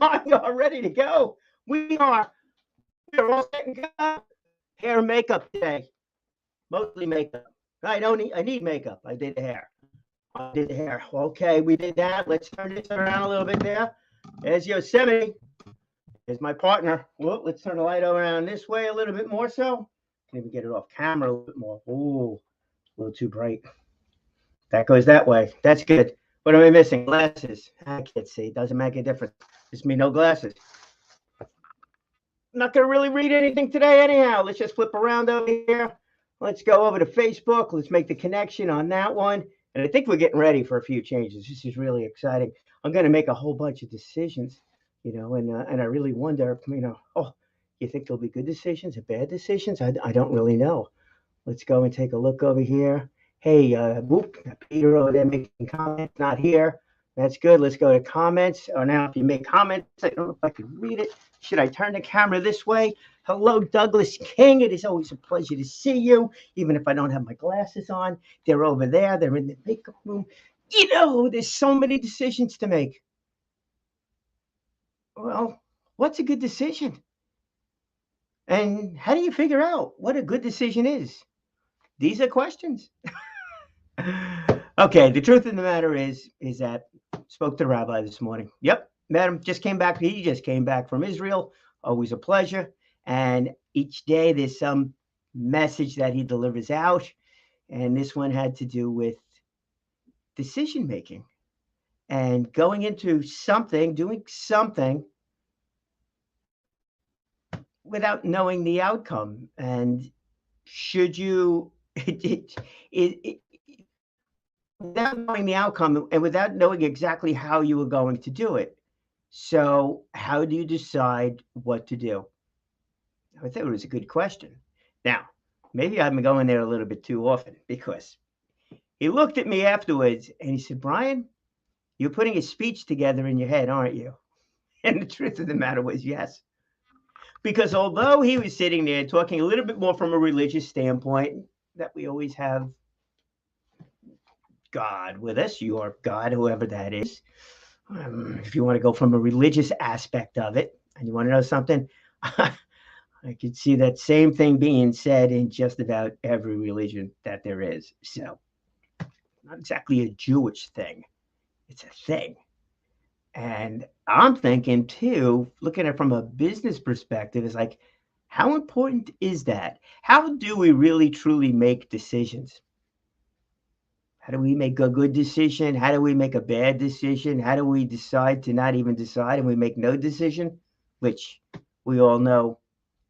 We are ready to go. We're all set and go. Hair and makeup today. Mostly makeup. I need makeup. I did the hair. I did the hair. Okay, we did that. Let's turn this around a little bit there. There's Yosemite. There's my partner. Well, let's turn the light around this way a little bit more so. Can even get it off camera a little bit more. Ooh, a little too bright. That goes that way. That's good. What am I missing? Glasses. I can't see. It doesn't make a difference. Just me, no glasses. I'm not going to really read anything today anyhow. Let's just flip around over here. Let's go over to Facebook. Let's make the connection on that one. And I think we're getting ready for a few changes. This is really exciting. I'm going to make a whole bunch of decisions, and I really wonder, you think there'll be good decisions or bad decisions? I don't really know. Let's go and take a look over here. Hey, Peter over there making comments, not here. That's good. Let's go to comments. Oh, now if you make comments, I don't know if I can read it. Should I turn the camera this way? Hello, Douglas King. It is always a pleasure to see you, even if I don't have my glasses on. They're over there. They're in the makeup room. There's so many decisions to make. Well, what's a good decision? And how do you figure out what a good decision is? These are questions. Okay, the truth of the matter is that I spoke to the rabbi this morning. Yep, met him, just came back. He just came back from Israel. Always a pleasure. And each day there's some message that he delivers out. And this one had to do with decision making and going into something, doing something without knowing the outcome. And should you, without knowing the outcome and without knowing exactly how you were going to do it. So how do you decide what to do? I thought it was a good question. Now, maybe I've been going there a little bit too often because he looked at me afterwards and he said, Brian, you're putting a speech together in your head, aren't you? And the truth of the matter was yes. Because although he was sitting there talking a little bit more from a religious standpoint, that we always have God with us, your God, whoever that is. If you want to go from a religious aspect of it, and you want to know something, I could see that same thing being said in just about every religion that there is. So, not exactly a Jewish thing, it's a thing. And I'm thinking too, looking at it from a business perspective, is like, how important is that? How do we really truly make decisions? How do we make a good decision? How do we make a bad decision? How do we decide to not even decide and we make no decision? Which we all know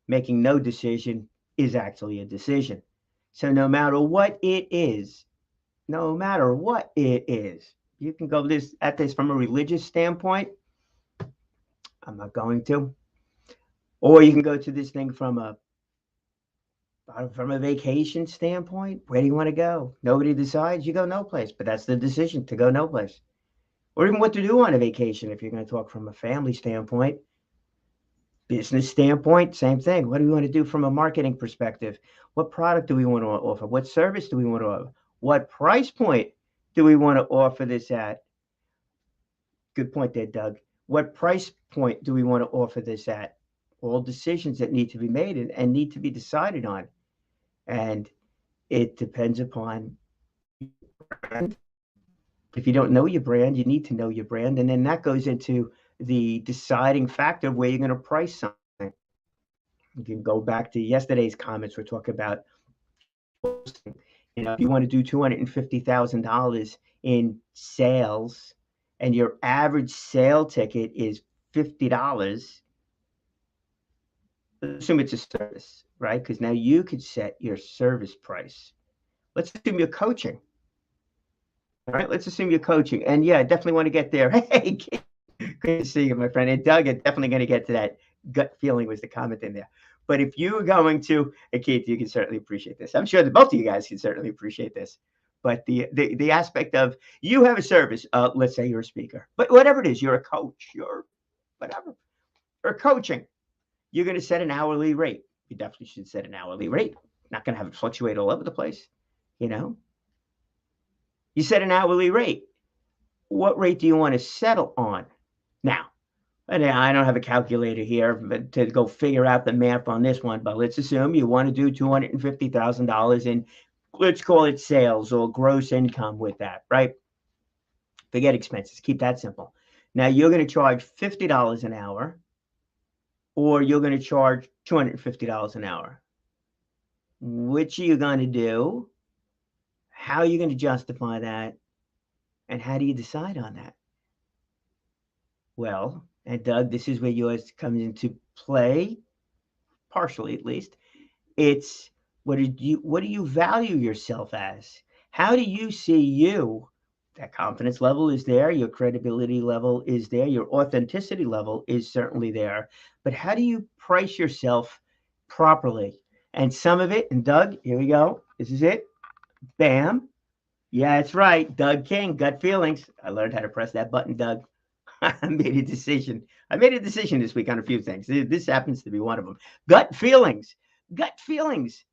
making no decision is actually a decision. So no matter what it is, you can go at this from a religious standpoint. I'm not going to. Or you can go to this thing from a vacation standpoint. Where do you want to go? Nobody decides, you go no place, but that's the decision, to go no place. Or even what to do on a vacation if you're going to talk from a family standpoint. Business standpoint, same thing. What do we want to do from a marketing perspective? What product do we want to offer? What service do we want to offer? What price point do we want to offer this at? Good point there, Doug. What price point do we want to offer this at? All decisions that need to be made and need to be decided on. And it depends upon brand. If you don't know your brand, you need to know your brand. And then that goes into the deciding factor of where you're going to price something. You can go back to yesterday's comments. We're talking about, if you want to do $250,000 in sales and your average sale ticket is $50, assume it's a service, right? Because now you could set your service price. Let's assume you're coaching. All right, let's assume you're coaching. And yeah, I definitely want to get there. Hey, good to see you, my friend. And Doug, I'm definitely going to get to that. Gut feeling was the comment in there. But if you're going to, Keith, you can certainly appreciate this. I'm sure that both of you guys can certainly appreciate this. But the aspect of you have a service, let's say you're a speaker, but whatever it is, you're a coach, you're whatever, or coaching, you're going to set an hourly rate. You definitely should set an hourly rate. Not going to have it fluctuate all over the place, You set an hourly rate. What rate do you want to settle on? Now, And I don't have a calculator here but to go figure out the math on this one, but let's assume you want to do $250,000 in, let's call it sales or gross income with that, right? Forget expenses. Keep that simple. Now you're going to charge $50 an hour, or you're going to charge $250 an hour. Which are you going to do? How are you going to justify that? And how do you decide on that? Well, and Doug, this is where yours comes into play, partially at least. It's what do you value yourself as? How do you see you? That confidence level is there, your credibility level is there, your authenticity level is certainly there. But how do you price yourself properly? And some of it, and Doug, here we go. This is it. Bam. Yeah, that's right. Doug King, gut feelings. I learned how to press that button, Doug. I made a decision. I made a decision this week on a few things. This happens to be one of them. Gut feelings. Gut feelings.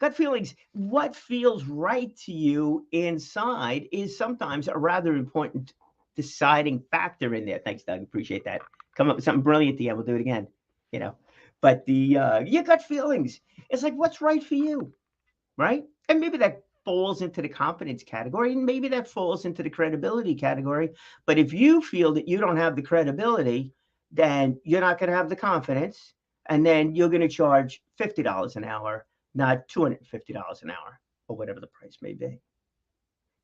Gut feelings. What feels right to you inside is sometimes a rather important deciding factor in there. Thanks, Doug. Appreciate that. Come up with something brilliant at the end. We'll do it again. You know, but your gut feelings. It's like what's right for you, right? And maybe that falls into the confidence category, and maybe that falls into the credibility category. But if you feel that you don't have the credibility, then you're not going to have the confidence, and then you're going to charge $50 an hour, not $250 an hour, or whatever the price may be.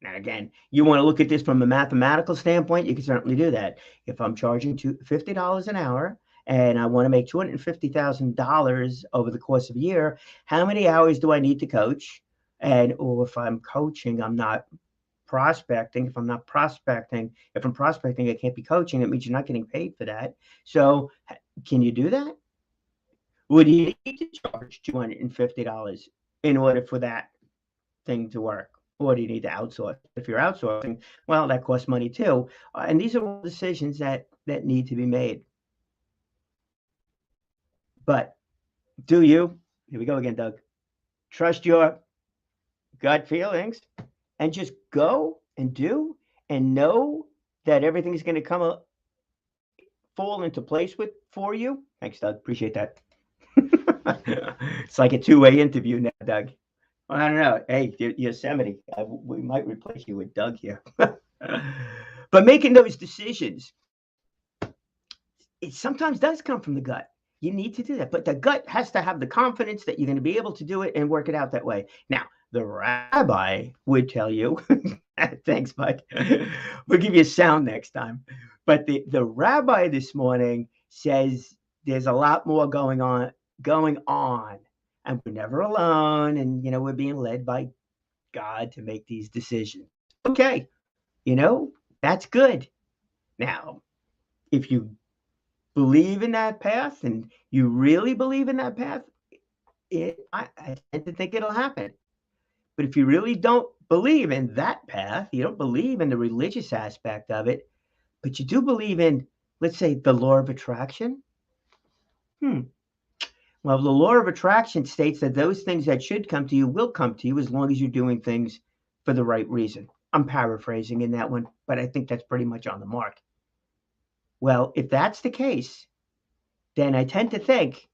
Now, again, you want to look at this from a mathematical standpoint, you can certainly do that. If I'm charging $50 an hour and I want to make $250,000 over the course of a year, how many hours do I need to coach? And or if I'm coaching, I'm not prospecting. If I'm not prospecting, if I'm prospecting, I can't be coaching. It means you're not getting paid for that. So can you do that? Would you need to charge $250 in order for that thing to work? Or do you need to outsource? If you're outsourcing, well, that costs money too. And these are all decisions that need to be made. But do you, here we go again, Doug, trust your gut feelings and just go and do and know that everything's going to fall into place for you? Thanks, Doug. Appreciate that. It's like a two-way interview now, Doug. Well, I don't know. Hey, Yosemite, we might replace you with Doug here. But making those decisions, it sometimes does come from the gut. You need to do that. But the gut has to have the confidence that you're going to be able to do it and work it out that way. Now, the rabbi would tell you, thanks, bud. We'll give you a sound next time. But the rabbi this morning says there's a lot more going on, and we're never alone. And, we're being led by God to make these decisions. Okay. That's good. Now, if you believe in that path and you really believe in that path, I tend to think it'll happen. But if you really don't believe in that path, you don't believe in the religious aspect of it, but you do believe in, let's say, the law of attraction. Well, the law of attraction states that those things that should come to you will come to you as long as you're doing things for the right reason. I'm paraphrasing in that one, but I think that's pretty much on the mark. Well, if that's the case, then I tend to think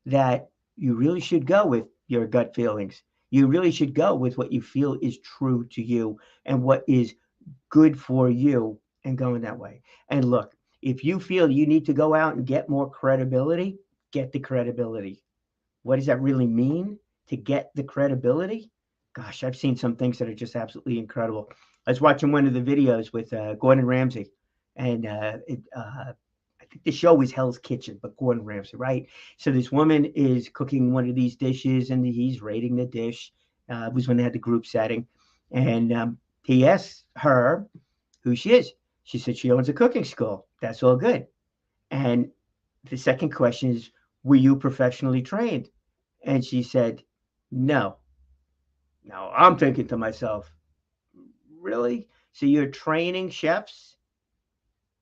that you really should go with your gut feelings. You really should go with what you feel is true to you and what is good for you and going that way. And look, if you feel you need to go out and get more credibility, get the credibility. What does that really mean to get the credibility? Gosh, I've seen some things that are just absolutely incredible. I was watching one of the videos with Gordon Ramsay, and I think the show was Hell's Kitchen, but Gordon Ramsay, right? So this woman is cooking one of these dishes, and he's rating the dish. It was when they had the group setting, and he asked her who she is. She said she owns a cooking school. That's all good. And the second question is, were you professionally trained? And she said, no. Now I'm thinking to myself, really? So you're training chefs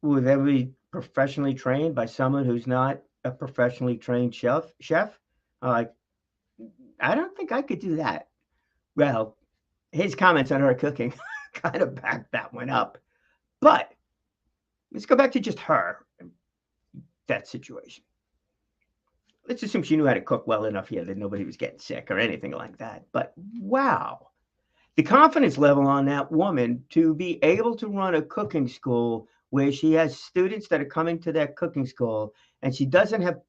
with every professionally trained by someone who's not a professionally trained chef? I'm like, I don't think I could do that. Well, his comments on her cooking kind of backed that one up. But let's go back to just her. that situation. Let's assume she knew how to cook well enough here that nobody was getting sick or anything like that. But wow, the confidence level on that woman to be able to run a cooking school where she has students that are coming to that cooking school and she doesn't have,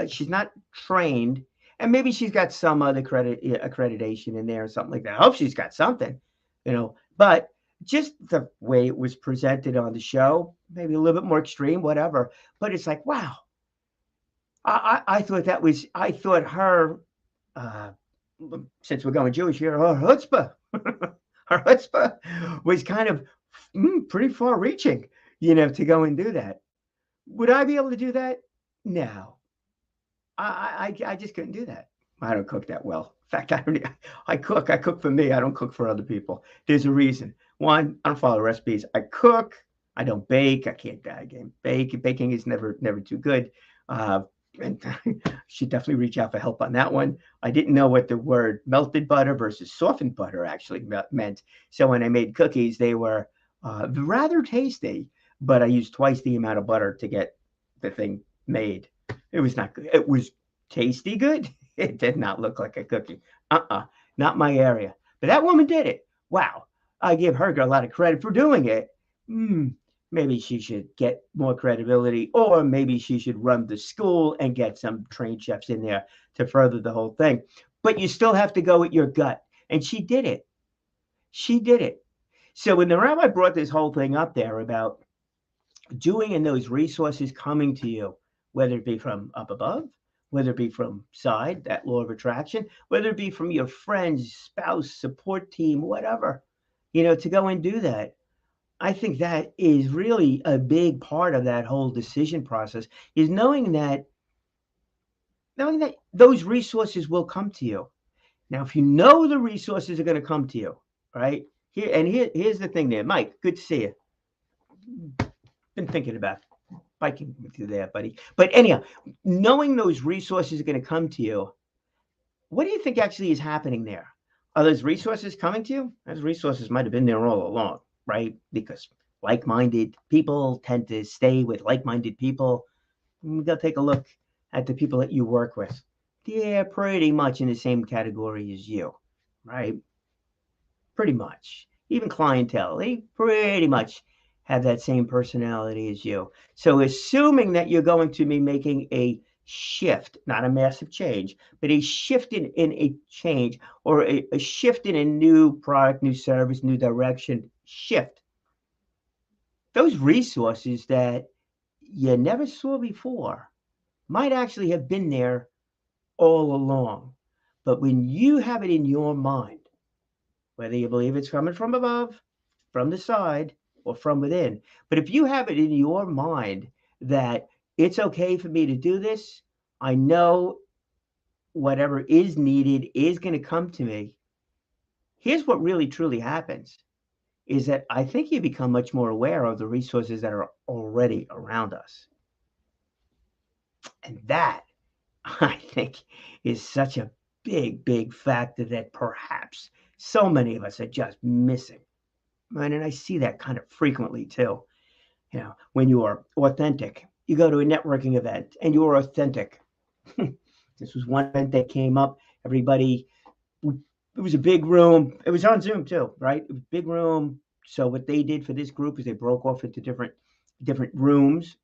she's not trained, and maybe she's got some other accreditation in there or something like that. I hope she's got something, but just the way it was presented on the show, maybe a little bit more extreme, whatever. But it's like, wow, I thought that was, I thought her, uh, since we're going Jewish here, her chutzpah, her chutzpah was kind of pretty far reaching, to go and do that. Would I be able to do that? No, I just couldn't do that. I don't cook that well. In fact, I cook for me. I don't cook for other people. There's a reason. One, I don't follow recipes. I cook. I don't bake. I can't bake. Baking is never too good. And should definitely reach out for help on that one. I didn't know what the word melted butter versus softened butter actually meant. So when I made cookies, they were rather tasty, but I used twice the amount of butter to get the thing made. It was not good. It was tasty good. It did not look like a cookie. Not my area. But that woman did it. Wow. I give her a lot of credit for doing it. Maybe she should get more credibility, or maybe she should run the school and get some trained chefs in there to further the whole thing. But you still have to go with your gut. And she did it. She did it. So when the rabbi brought this whole thing up there about doing and those resources coming to you, whether it be from up above, whether it be from side, that law of attraction, whether it be from your friends, spouse, support team, whatever, to go and do that. I think that is really a big part of that whole decision process, is knowing that those resources will come to you. Now, if you know the resources are going to come to you, right? Here's the thing there. Mike, good to see you. Been thinking about biking with you there, buddy. But anyhow, knowing those resources are going to come to you, what do you think actually is happening there? Are those resources coming to you? Those resources might have been there all along, right? Because like-minded people tend to stay with like-minded people. We got to take a look at the people that you work with. They're pretty much in the same category as you, right? Pretty much. Even clientele, they pretty much have that same personality as you. So assuming that you're going to be making a shift, not a massive change, but a shift in a change, or a shift in a new product, new service, new direction, shift. Those resources that you never saw before might actually have been there all along. But when you have it in your mind, whether you believe it's coming from above, from the side, or from within, but if you have it in your mind that it's okay for me to do this, I know whatever is needed is going to come to me. Here's what really truly happens, is that I think you become much more aware of the resources that are already around us. And that, I think, is such a big factor that perhaps so many of us are just missing. Right? And I see that kind of frequently too. When you are authentic, you go to a networking event and you are authentic. This was one event that came up. Everybody, it was a big room. It was on Zoom too, right? It was a big room. So what they did for this group is they broke off into different rooms,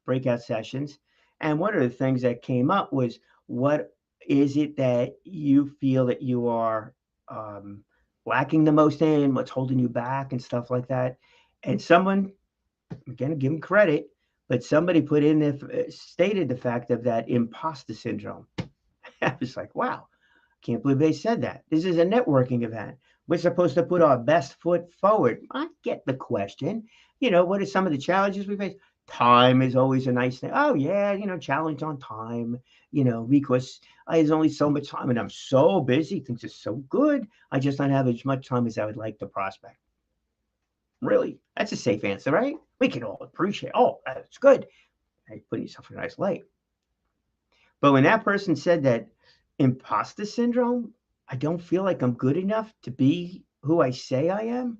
breakout sessions. And one of the things that came up was, what is it that you feel that you are lacking the most in? What's holding you back and stuff like that? And someone, again, give them credit, but somebody put in there, stated the fact of that imposter syndrome. I was like, wow, can't believe they said that. This is a networking event. We're supposed to put our best foot forward. I get the question. What are some of the challenges we face? Time is always a nice thing. Oh, yeah, challenge on time, because there's only so much time and I'm so busy. Things are so good. I just don't have as much time as I would like to prospect. Really? That's a safe answer, right? We can all appreciate, oh, that's good. You're putting yourself in a nice light. But when that person said that imposter syndrome, I don't feel like I'm good enough to be who I say I am.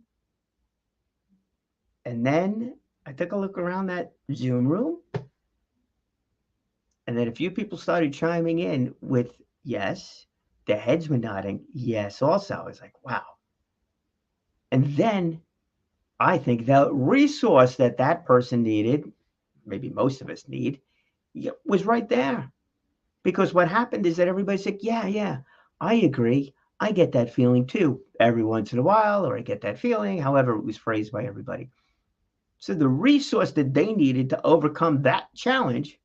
And then I took a look around that Zoom room And then a few people started chiming in with yes. Their heads were nodding yes also. I was like, wow. And then I think the resource that that person needed, maybe most of us need, was right there. Because what happened is that everybody said, yeah, I agree. I get that feeling too every once in a while, or I get that feeling, however it was phrased by everybody. So the resource that they needed to overcome that challenge,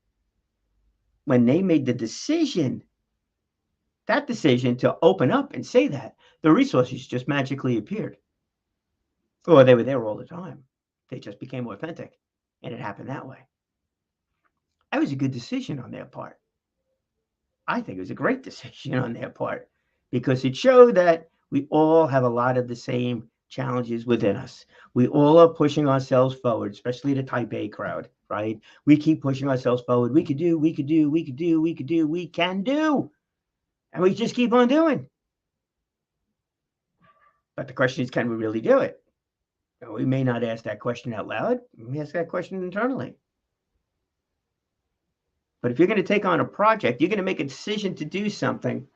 when they made the decision, that decision to open up and say that, the resources just magically appeared. Or they were there all the time. They just became authentic. And it happened that way. That was a good decision on their part. I think it was a great decision on their part because it showed that we all have a lot of the same challenges within us. We all are pushing ourselves forward, especially the type A crowd, right? We keep pushing ourselves forward. We could do, we could do, we could do, we could do, we can do. And we just keep on doing. But the question is, can we really do it? We may not ask that question out loud. We ask that question internally. But if you're going to take on a project, you're going to make a decision to do something,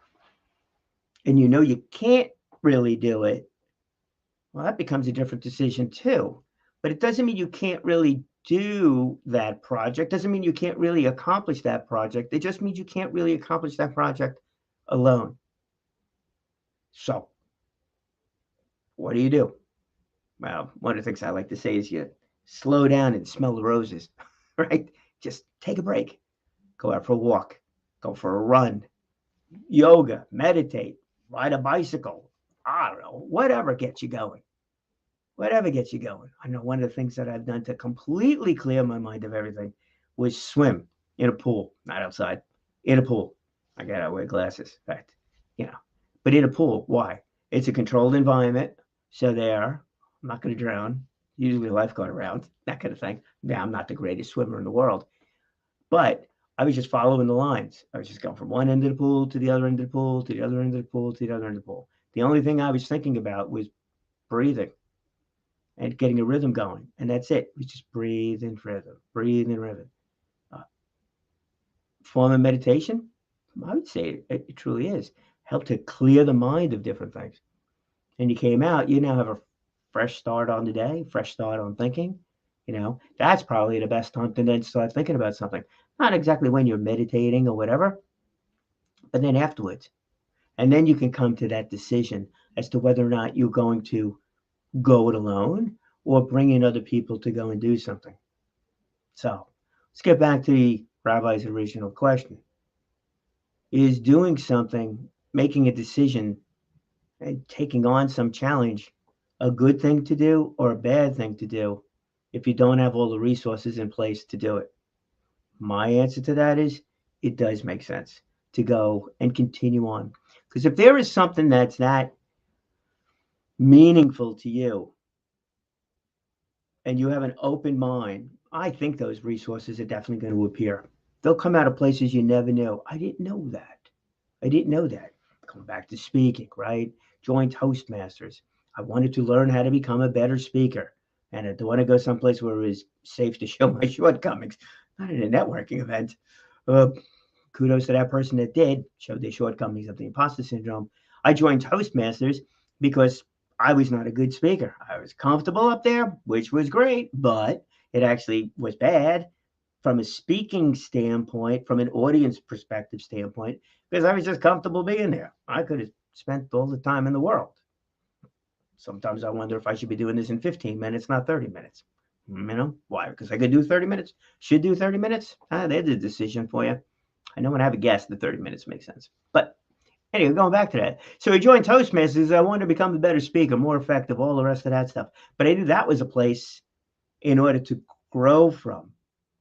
and you know you can't really do it, well, that becomes a different decision too. But it doesn't mean you can't really do that project. Doesn't mean you can't really accomplish that project. It just means you can't really accomplish that project alone. So what do? Well, one of the things I like to say is you slow down and smell the roses, right? Just take a break, go out for a walk, go for a run, yoga, meditate, ride a bicycle. I don't know, whatever gets you going. Whatever gets you going. I know one of the things that I've done to completely clear my mind of everything was swim in a pool, not outside, in a pool. I gotta wear glasses, in fact, you know, but in a pool. Why? It's a controlled environment. So there, I'm not going to drown. Usually a lifeguard around, that kind of thing. Yeah, I'm not the greatest swimmer in the world, but I was just following the lines. I was just going from one end of the pool to the other end of the pool, to the other end of the pool, to the other end of the pool. The only thing I was thinking about was breathing and getting a rhythm going. And that's it. We just breathe in rhythm, breathe in rhythm. Uh, Form of meditation, I would say it truly is. Help to clear the mind of different things. And you came out, you now have a fresh start on the day, fresh start on thinking. That's probably the best time to then start thinking about something. Not exactly when you're meditating or whatever, but then afterwards. And then you can come to that decision as to whether or not you're going to go it alone or bring in other people to go and do something. So let's get back to the rabbi's original question. Is doing something, making a decision, and taking on some challenge a good thing to do or a bad thing to do if you don't have all the resources in place to do it? My answer to that is it does make sense to go and continue on. Because if there is something that's that meaningful to you and you have an open mind, I think those resources are definitely going to appear. They'll come out of places you never knew. I didn't know that. I didn't know that. Coming back to speaking, right? Joined Toastmasters. I wanted to learn how to become a better speaker. And I want to go someplace where it was safe to show my shortcomings, not at a networking event. Kudos to that person that did show the shortcomings of the imposter syndrome. I joined Toastmasters because I was not a good speaker. I was comfortable up there, which was great, but it actually was bad from a speaking standpoint, from an audience perspective standpoint, because I was just comfortable being there. I could have spent all the time in the world. Sometimes I wonder if I should be doing this in 15 minutes, not 30 minutes. Why? Because I could do 30 minutes, should do 30 minutes. There's a decision for you. I know when I have a guest, the 30 minutes makes sense. But anyway, going back to that. So I joined Toastmasters. I wanted to become a better speaker, more effective, all the rest of that stuff. But I knew that was a place in order to grow from,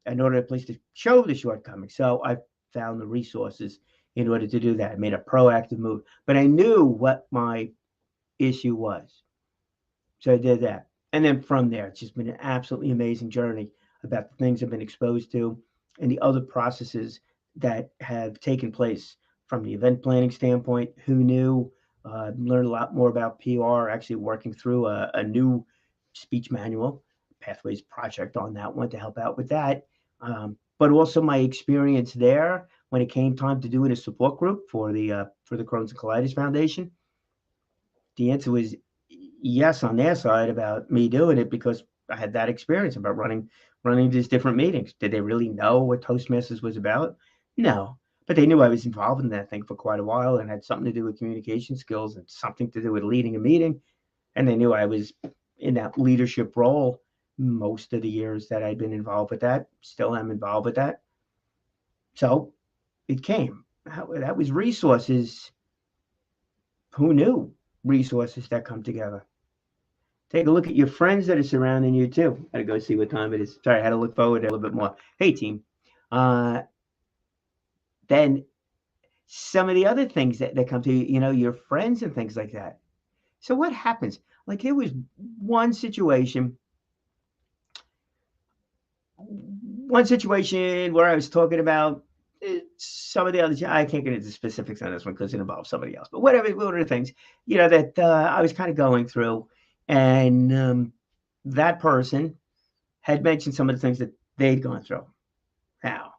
in order a place to show the shortcomings. So I found the resources in order to do that. I made a proactive move. But I knew what my issue was. So I did that. And then from there, it's just been an absolutely amazing journey about the things I've been exposed to and the other processes that have taken place from the event planning standpoint. Who knew? Learned a lot more about PR, actually working through a new speech manual, Pathways project on that one to help out with that. but also my experience there when it came time to doing a support group for the Crohn's and Colitis Foundation. The answer was yes on their side about me doing it because I had that experience about running these different meetings. Did they really know what Toastmasters was about? No, but they knew I was involved in that thing for quite a while and had something to do with communication skills and something to do with leading a meeting. And they knew I was in that leadership role most of the years that I'd been involved with that. Still am involved with that. So it came. That was resources. Who knew? Resources that come together. Take a look at your friends that are surrounding you too. I gotta go see what time it is. Sorry, I had to look forward a little bit more. Hey, team. Then some of the other things that come to you, your friends and things like that. So what happens? Like there was one situation where I was talking about some of the other. I can't get into specifics on this one because it involves somebody else. But whatever, one of the things, that I was kind of going through, and that person had mentioned some of the things that they'd gone through. Now,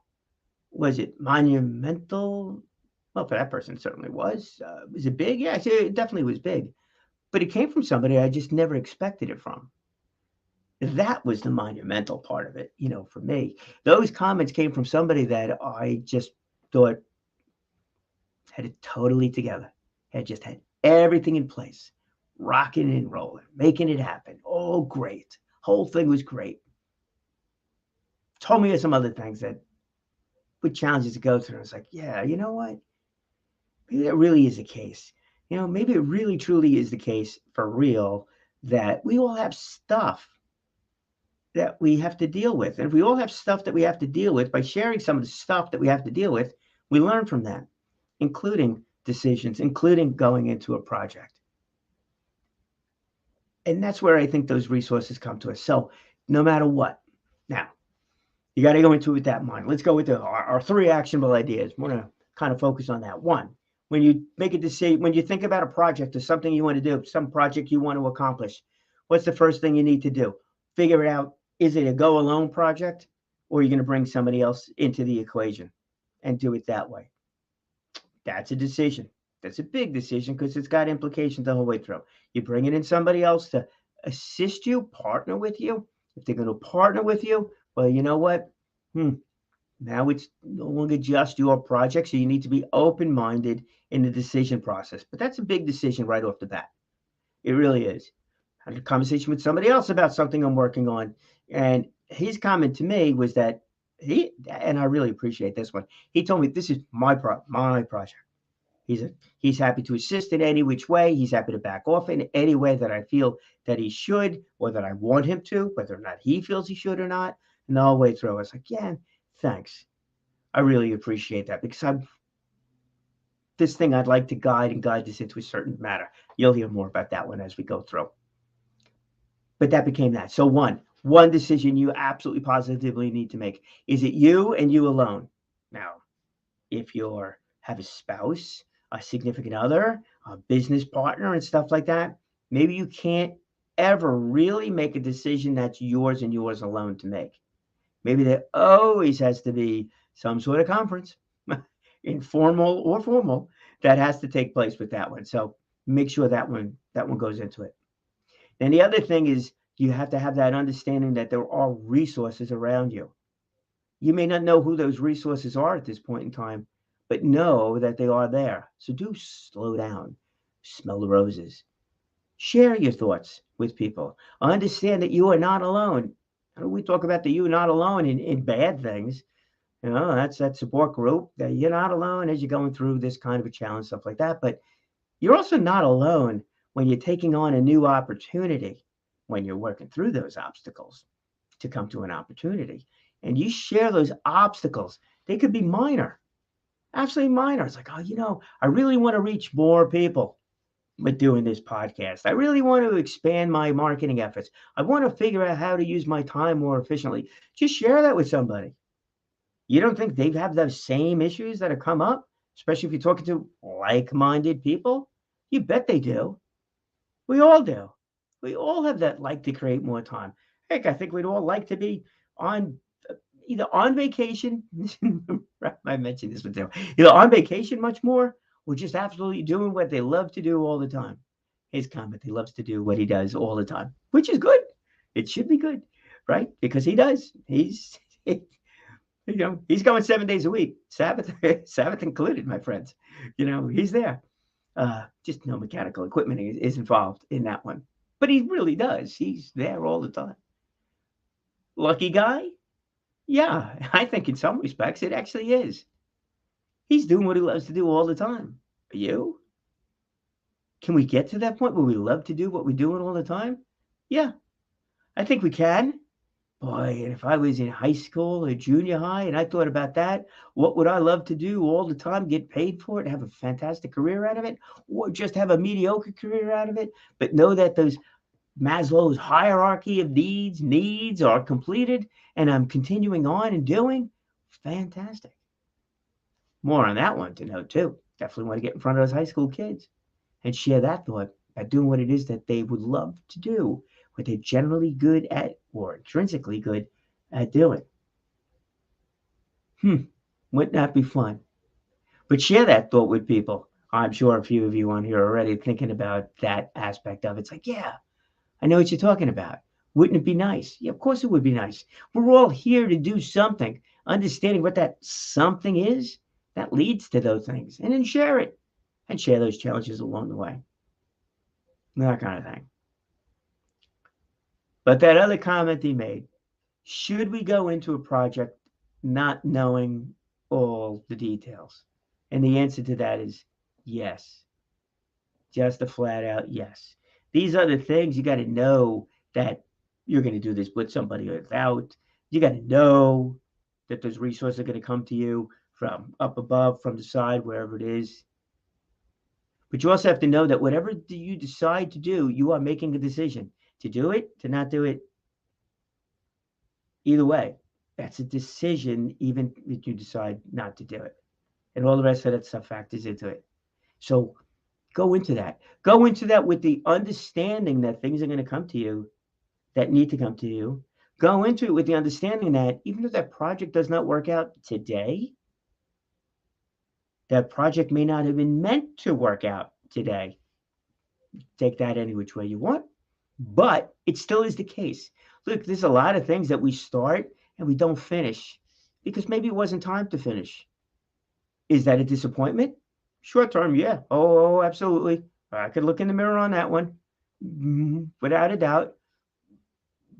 was it monumental? Well, for that person, it certainly was. Was it big? Yeah, it definitely was big. But it came from somebody I just never expected it from. That was the monumental part of it, for me. Those comments came from somebody that I just thought had it totally together, had just had everything in place, rocking and rolling, making it happen. Oh, great. Whole thing was great. Told me some other things that with challenges to go through. I was like, yeah, you know what? Maybe that really is the case. Maybe it really truly is the case for real that we all have stuff that we have to deal with. And if we all have stuff that we have to deal with, by sharing some of the stuff that we have to deal with, we learn from that, including decisions, including going into a project. And that's where I think those resources come to us. So no matter what, now, you got to go into it with that mind. Let's go with our 3 actionable ideas. We're going to kind of focus on that. 1, when you make a decision, when you think about a project or something you want to do, some project you want to accomplish, what's the first thing you need to do? Figure it out. Is it a go alone project, or are you going to bring somebody else into the equation and do it that way? That's a decision. That's a big decision because it's got implications the whole way through. You're bringing in somebody else to assist you, partner with you. If they're going to partner with you, well, you know what? Now it's no longer just your project, so you need to be open-minded in the decision process. But that's a big decision right off the bat. It really is. I had a conversation with somebody else about something I'm working on, and his comment to me was that and I really appreciate this one. He told me this is my project. He's happy to assist in any which way. He's happy to back off in any way that I feel that he should, or that I want him to, whether or not he feels he should or not. And the whole way through, I was like, yeah, thanks. I really appreciate that because this thing I'd like to guide this into a certain matter. You'll hear more about that one as we go through. But that became that. So one decision you absolutely positively need to make. Is it you and you alone? Now, if you have a spouse, a significant other, a business partner and stuff like that, maybe you can't ever really make a decision that's yours and yours alone to make. Maybe there always has to be some sort of conference, informal or formal, that has to take place with that one. So make sure that one goes into it. And the other thing is you have to have that understanding that there are resources around you. You may not know who those resources are at this point in time, but know that they are there. So do slow down, smell the roses, share your thoughts with people. Understand that you are not alone. We talk about that you're not alone in bad things. That's that support group, that you're not alone as you're going through this kind of a challenge, stuff like that. But you're also not alone when you're taking on a new opportunity, when you're working through those obstacles to come to an opportunity. And you share those obstacles. They could be minor, absolutely minor. It's like, I really want to reach more people with doing this podcast. I really want to expand my marketing efforts. I want to figure out how to use my time more efficiently. Just share that with somebody. You don't think they have those same issues that have come up, especially if you're talking to like-minded people? You bet they do. We all do. We all have that like to create more time. Heck, I think we'd all like to be on either on vacation, I mentioned this with them, either on vacation much more, or just absolutely doing what they love to do all the time. His comment, he loves to do what he does all the time, which is good. It should be good, right? Because he does. He's going 7 days a week, Sabbath, Sabbath included, my friends. He's there. Just no mechanical equipment is involved in that one, but he really does. He's there all the time. Lucky guy? Yeah, I think in some respects it actually is. He's doing what he loves to do all the time. Are you? Can we get to that point where we love to do what we're doing all the time? Yeah, I think we can. Boy, and if I was in high school or junior high and I thought about that, what would I love to do all the time? Get paid for it, have a fantastic career out of it, or just have a mediocre career out of it, but know that those Maslow's hierarchy of needs are completed and I'm continuing on and doing? Fantastic. More on that one to know too. Definitely want to get in front of those high school kids and share that thought about doing what it is that they would love to do, what they're generally good at or intrinsically good at doing. Wouldn't that be fun? But share that thought with people. I'm sure a few of you on here are already thinking about that aspect of it. It's like, yeah, I know what you're talking about. Wouldn't it be nice? Yeah, of course it would be nice. We're all here to do something. Understanding what that something is, that leads to those things. And then share it. And share those challenges along the way. That kind of thing. But that other comment he made, should we go into a project not knowing all the details? And the answer to that is yes. Just a flat out yes. These other things, you got to know that you're going to do this with somebody or without. You got to know that those resources are going to come to you from up above, from the side, wherever it is. But you also have to know that whatever you decide to do, you are making a decision to do it, to not do it. Either way, that's a decision, even if you decide not to do it. And all the rest of that stuff factors into it. So go into that. Go into that with the understanding that things are going to come to you that need to come to you. Go into it with the understanding that even if that project does not work out today, that project may not have been meant to work out today. Take that any which way you want, but it still is the case. Look, there's a lot of things that we start and we don't finish because maybe it wasn't time to finish. Is that a disappointment? Short term, yeah. Oh, absolutely. I could look in the mirror on that one. Without a doubt.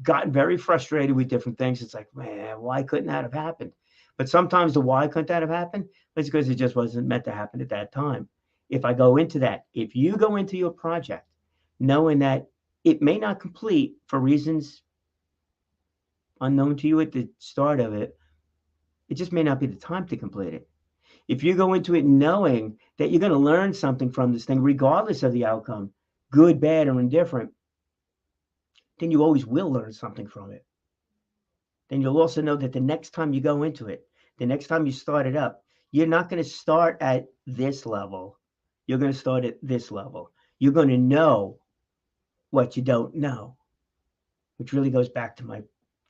Gotten very frustrated with different things. It's like, man, why couldn't that have happened? But sometimes the why couldn't that have happened? It's because it just wasn't meant to happen at that time. If I go into that, if you go into your project knowing that it may not complete for reasons unknown to you at the start of it, it just may not be the time to complete it. If you go into it knowing that you're going to learn something from this thing, regardless of the outcome, good, bad, or indifferent, then you always will learn something from it. Then you'll also know that the next time you go into it, the next time you start it up, you're not going to start at this level. You're going to start at this level. You're going to know what you don't know, which really goes back to my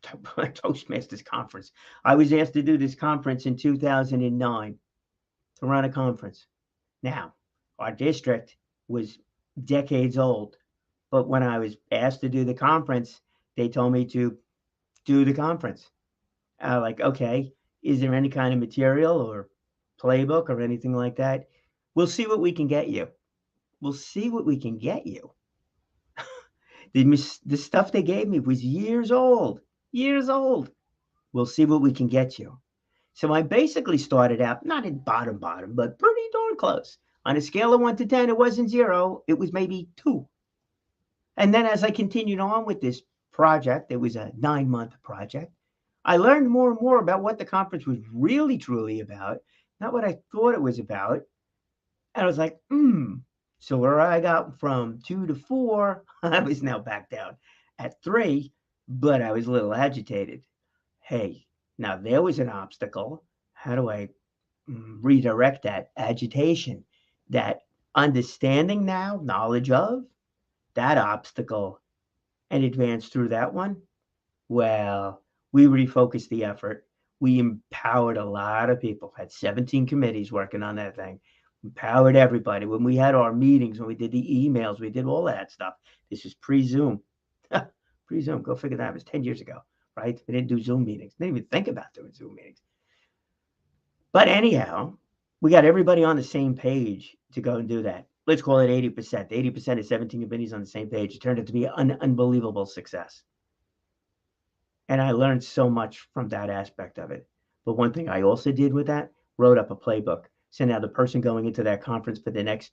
Toastmasters conference. I was asked to do this conference in 2009, to run a conference. Now, our district was decades old, but when I was asked to do the conference, they told me to do the conference. Like, okay, is there any kind of material or playbook or anything like that? We'll see what we can get you. We'll see what we can get you. The stuff they gave me was years old. We'll see what we can get you. So I basically started out, not at bottom, but pretty darn close. On a scale of 1 to 10, it wasn't 0. It was maybe 2. And then as I continued on with this project, it was a 9-month project. I learned more and more about what the conference was really, truly about, not what I thought it was about. And I was like, So where I got from 2 to 4, I was now back down at 3, but I was a little agitated. Hey, now there was an obstacle. How do I redirect that agitation, that understanding now, knowledge of that obstacle, and advance through that one? Well, we refocused the effort. We empowered a lot of people, had 17 committees working on that thing, empowered everybody. When we had our meetings, when we did the emails, we did all that stuff. This is pre-Zoom. Pre-Zoom, go figure that. It was 10 years ago, right? We didn't do Zoom meetings. Didn't even think about doing Zoom meetings. But anyhow, we got everybody on the same page to go and do that. Let's call it 80%. 80% of 17 committees on the same page. It turned out to be an unbelievable success. And I learned so much from that aspect of it. But one thing I also did with that, wrote up a playbook. So now the person going into that conference for the next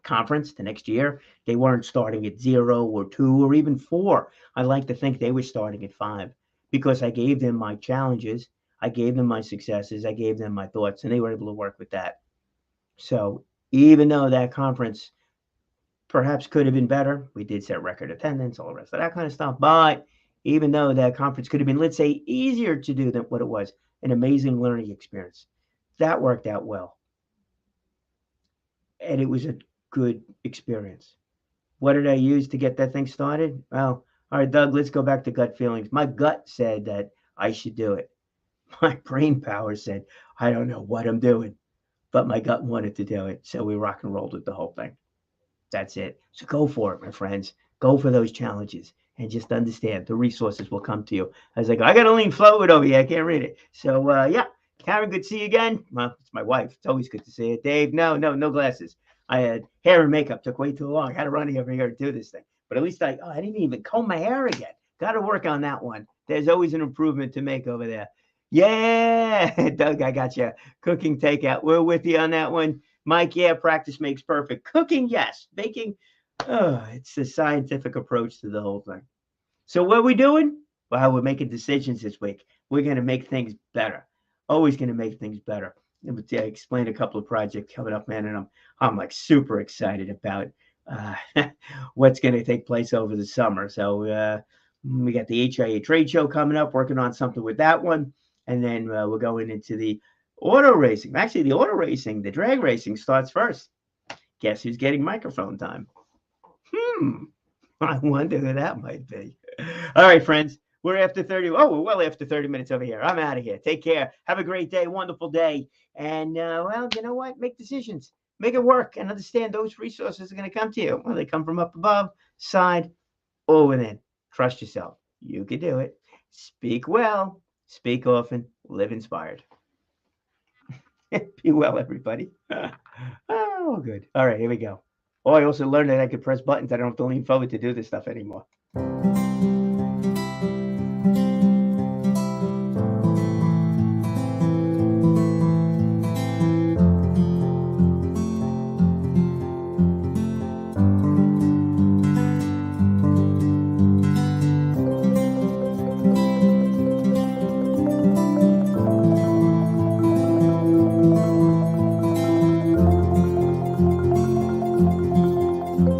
conference, the next year, they weren't starting at 0 or 2 or even 4. I like to think they were starting at 5 because I gave them my challenges. I gave them my successes. I gave them my thoughts, and they were able to work with that. So even though that conference perhaps could have been better, we did set record attendance, all the rest of that kind of stuff. But even though that conference could have been, let's say, easier to do than what it was, an amazing learning experience, that worked out well. And it was a good experience. What did I use to get that thing started? Well, all right, Doug, let's go back to gut feelings. My gut said that I should do it. My brain power said, I don't know what I'm doing, but my gut wanted to do it. So we rock and rolled with the whole thing. That's it. So go for it, my friends. Go for those challenges and just understand the resources will come to you. I was like, I got a lean fluid over here. I can't read it. So, yeah, Karen, good to see you again. Well, it's my wife. It's always good to see you. Dave, no glasses. I had hair and makeup. Took way too long. I had to run over here to do this thing. But at least I didn't even comb my hair again. Got to work on that one. There's always an improvement to make over there. Yeah, Doug, I got you. Cooking takeout. We're with you on that one. Mike, yeah, practice makes perfect. Cooking, yes. Baking, it's a scientific approach to the whole thing. So what are we doing? Well, we're making decisions this week. We're going to make things better. Always going to make things better. I explained a couple of projects coming up, man, and I'm like super excited about what's going to take place over the summer. So we got the HIA trade show coming up, working on something with that one. And then we're going into the auto racing. Actually, the auto racing, the drag racing starts first. Guess who's getting microphone time? I wonder who that might be. All right, friends. We're after 30. Oh, we're well after 30 minutes over here. I'm out of here. Take care. Have a great day. Wonderful day. And, well, you know what? Make decisions. Make it work and understand those resources are going to come to you. Well, they come from up above, side, or within. Trust yourself. You can do it. Speak well. Speak often. Live inspired. Be well, everybody. Oh, good. All right, here we go. Oh, I also learned that I could press buttons. I don't have to lean forward to do this stuff anymore.